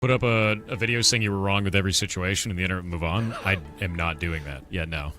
Put up a video saying you were wrong with every situation and the internet move on. I am not doing that. Yeah, no.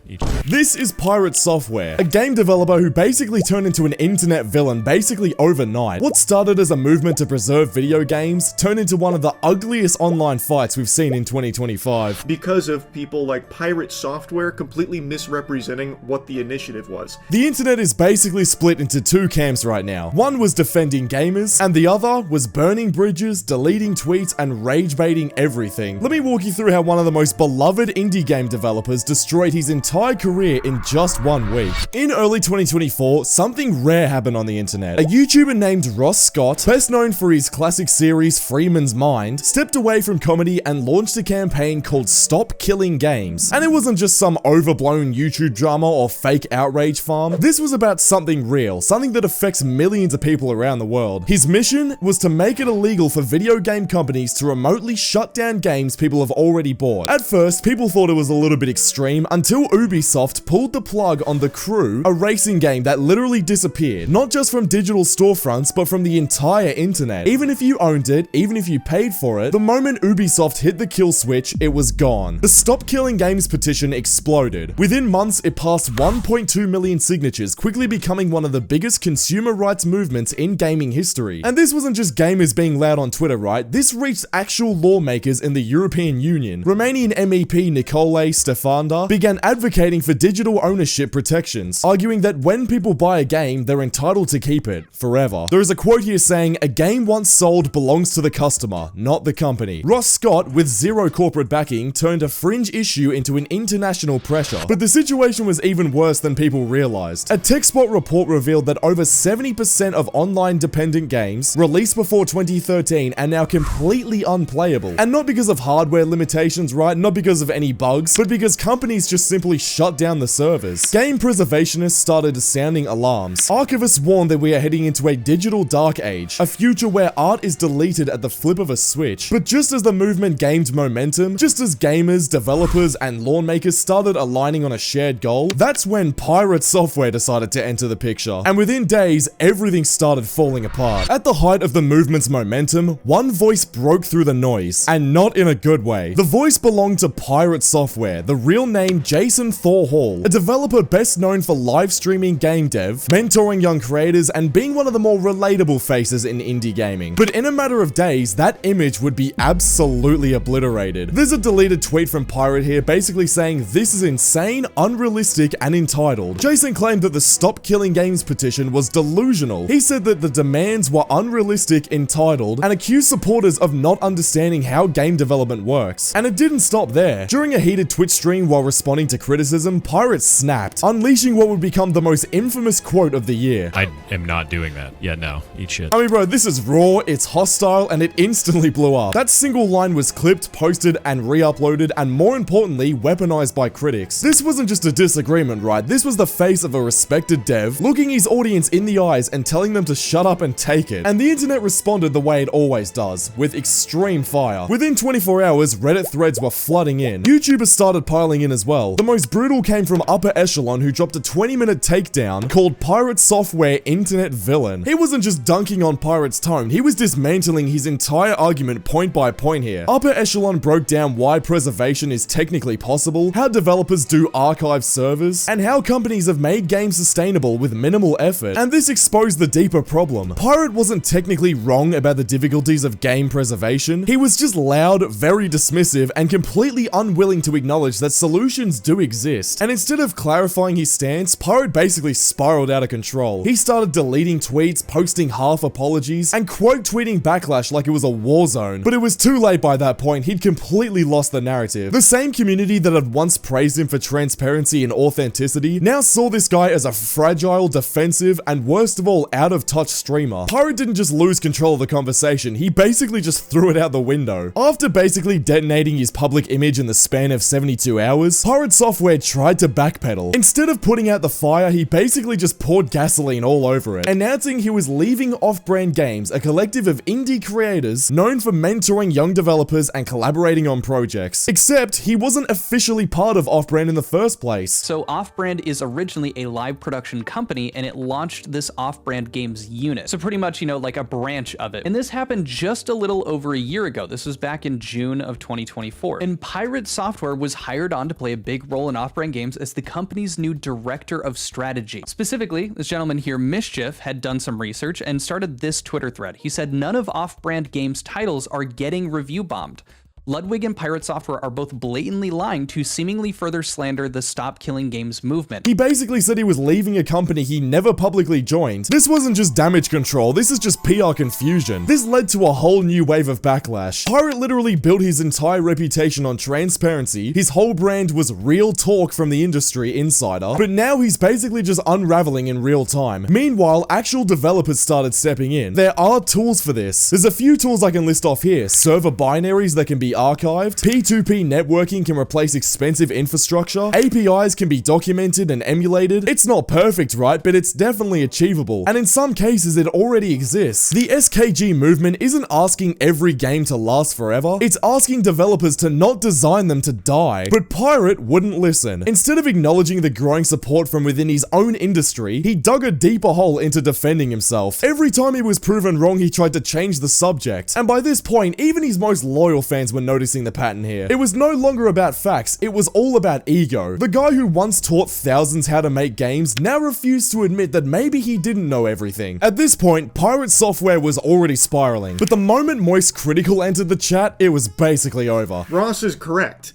This is Pirate Software, a game developer who basically turned into an internet villain basically overnight. What started as a movement to preserve video games turned into one of the ugliest online fights we've seen in 2025. Because of people like Pirate Software completely misrepresenting what the initiative was. The internet is basically split into two camps right now. One was defending gamers, and the other was burning bridges, deleting tweets, and rage baiting everything. Let me walk you through how one of the most beloved indie game developers destroyed his entire career in just 1 week. In early 2024, something rare happened on the internet. A YouTuber named Ross Scott, best known for his classic series Freeman's Mind, stepped away from comedy and launched a campaign called Stop Killing Games. And it wasn't just some overblown YouTube drama or fake outrage farm. This was about something real, something that affects millions of people around the world. His mission was to make it illegal for video game companies to remotely shut down games people have already bought. At first, people thought it was a little bit extreme until Ubisoft pulled the plug on The Crew, a racing game that literally disappeared, not just from digital storefronts, but from the entire internet. Even if you owned it, even if you paid for it, the moment Ubisoft hit the kill switch, it was gone. The Stop Killing Games petition exploded. Within months, it passed 1.2 million signatures, quickly becoming one of the biggest consumer rights movements in gaming history. And this wasn't just gamers being loud on Twitter, right? This reached actual lawmakers in the European Union. Romanian MEP Nicolae Stefanda began advocating for digital ownership protections, arguing that when people buy a game, they're entitled to keep it forever. There is a quote here saying, "A game once sold belongs to the customer, not the company." Ross Scott, with zero corporate backing, turned a fringe issue into an international pressure. But the situation was even worse than people realized. A TechSpot report revealed that over 70% of online dependent games released before 2013 are now completely unplayable. And not because of hardware limitations, right? Not because of any bugs, but because companies just simply shut down the servers. Game preservationists started sounding alarms. Archivists warned that we are heading into a digital dark age, a future where art is deleted at the flip of a switch. But just as the movement gained momentum, just as gamers, developers, and lawmakers started aligning on a shared goal, that's when Pirate Software decided to enter the picture. And within days, everything started falling apart. At the height of the movement's momentum, one voice broke through the noise, and not in a good way. The voice belonged to Pirate Software, the real name Jason Thor Hall, a developer best known for live streaming game dev, mentoring young creators, and being one of the more relatable faces in indie gaming. But in a matter of days, that image would be absolutely obliterated. There's a deleted tweet from Pirate here basically saying this is insane, unrealistic, and entitled. Jason claimed that the Stop Killing Games petition was delusional. He said that the demands were unrealistic, entitled, and accused supporters of not understanding how game development works. And it didn't stop there. During a heated Twitch stream while responding to criticism, Pirate snapped, unleashing what would become the most infamous quote of the year. I am not doing that. Yeah, no. Eat shit. I mean, bro, this is raw, it's hostile, and it instantly blew up. That single line was clipped, posted, and re-uploaded, and more importantly, weaponized by critics. This wasn't just a disagreement, right? This was the face of a respected dev, looking his audience in the eyes and telling them to shut up and take it. And the internet responded the way it always does, with extreme fire. Within 24 hours, Reddit threads were flooding in. YouTubers started piling in as well. The most brutal came from Upper Echelon, who dropped a 20-minute takedown called Pirate Software Internet Villain. He wasn't just dunking on Pirate's tone, he was dismantling his entire argument point by point here. Upper Echelon broke down why preservation is technically possible, how developers do archive servers, and how companies have made games sustainable with minimal effort. And this exposed the deeper problem. Pirate wasn't technically wrong about the difficulties of game preservation. He was just loud, very dismissive, and completely unwilling to acknowledge that solutions do exist. And instead of clarifying his stance, Pirate basically spiraled out of control. He started deleting tweets, posting half apologies, and quote tweeting Backlash like it was a war zone. But it was too late by that point, he'd completely lost the narrative. The same community that had once praised him for transparency and authenticity now saw this guy as a fragile, defensive, and worst of all, out of touch streamer. Pirate didn't just lose control of the conversation, he basically just threw it out the window. After basically detonating his public image in the span of 72 hours, Pirate Software tried to backpedal. Instead of putting out the fire, he basically just poured gasoline all over it, announcing he was leaving Off-Brand Games, a collective of indie creators known for mentoring young developers and collaborating on projects. Except, he wasn't officially part of Off-Brand in the first place. So Off-Brand is originally a live production company, and it launched this Off-Brand Games unit. So pretty much, you know, like a branch of it. And this happened just a little over a year ago. This was back in June of 2024. And Pirate Software was hired on to play a big role in Off-Brand Games as the company's new director of strategy. Specifically, this gentleman here, Mischief, had done some research and started this Twitter thread. He said, none of Off-Brand Games titles are getting review bombed. Ludwig and Pirate Software are both blatantly lying to seemingly further slander the Stop Killing Games movement. He basically said he was leaving a company he never publicly joined. This wasn't just damage control, this is just PR confusion. This led to a whole new wave of backlash. Pirate literally built his entire reputation on transparency. His whole brand was real talk from the industry insider, but now he's basically just unraveling in real time. Meanwhile, actual developers started stepping in. There are tools for this. There's a few tools I can list off here. Server binaries that can be archived, P2P networking can replace expensive infrastructure, APIs can be documented and emulated. It's not perfect, right, but it's definitely achievable, and in some cases it already exists. The SKG movement isn't asking every game to last forever, it's asking developers to not design them to die. But Pirate wouldn't listen. Instead of acknowledging the growing support from within his own industry, he dug a deeper hole into defending himself. Every time he was proven wrong, he tried to change the subject, and by this point, even his most loyal fans were noticing the pattern here. It was no longer about facts, it was all about ego. The guy who once taught thousands how to make games now refused to admit that maybe he didn't know everything. At this point, Pirate Software was already spiraling, but the moment Moist Critical entered the chat, it was basically over. Ross is correct.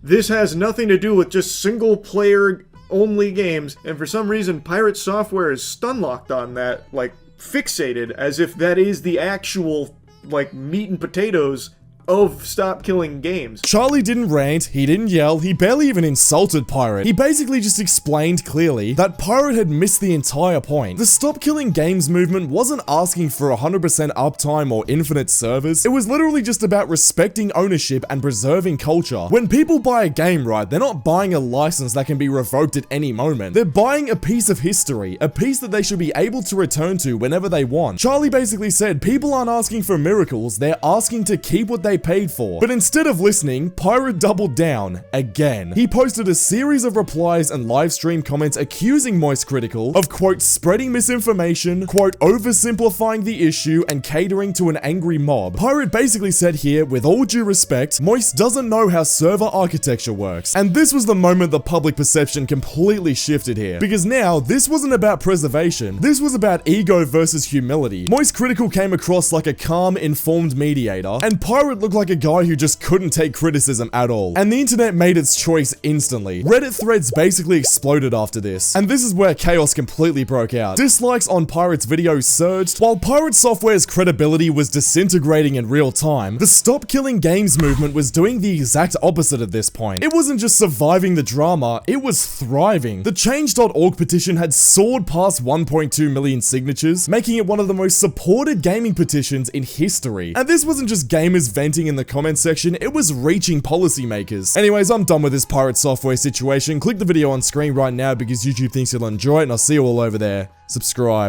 This has nothing to do with just single player only games, and for some reason Pirate Software is stun-locked on that, like fixated, as if that is the actual, like, meat and potatoes of Stop Killing Games. Charlie didn't rant, he didn't yell, he barely even insulted Pirate. He basically just explained clearly that Pirate had missed the entire point. The Stop Killing Games movement wasn't asking for 100% uptime or infinite servers. It was literally just about respecting ownership and preserving culture. When people buy a game, right, they're not buying a license that can be revoked at any moment. They're buying a piece of history, a piece that they should be able to return to whenever they want. Charlie basically said people aren't asking for miracles, they're asking to keep what they paid for. But instead of listening, Pirate doubled down again. He posted a series of replies and live stream comments accusing Moist Critical of, quote, spreading misinformation, quote, oversimplifying the issue and catering to an angry mob. Pirate basically said here, with all due respect, Moist doesn't know how server architecture works. And this was the moment the public perception completely shifted here. Because now, this wasn't about preservation, this was about ego versus humility. Moist Critical came across like a calm, informed mediator, and Pirate looked like a guy who just couldn't take criticism at all. And the internet made its choice instantly. Reddit threads basically exploded after this, and this is where chaos completely broke out. Dislikes on Pirate's videos surged. While Pirate Software's credibility was disintegrating in real time, the Stop Killing Games movement was doing the exact opposite at this point. It wasn't just surviving the drama, it was thriving. The Change.org petition had soared past 1.2 million signatures, making it one of the most supported gaming petitions in history. And this wasn't just gamers venting in the comment section, it was reaching policymakers. Anyways, I'm done with this Pirate Software situation. Click the video on screen right now because YouTube thinks you'll enjoy it, and I'll see you all over there. Subscribe.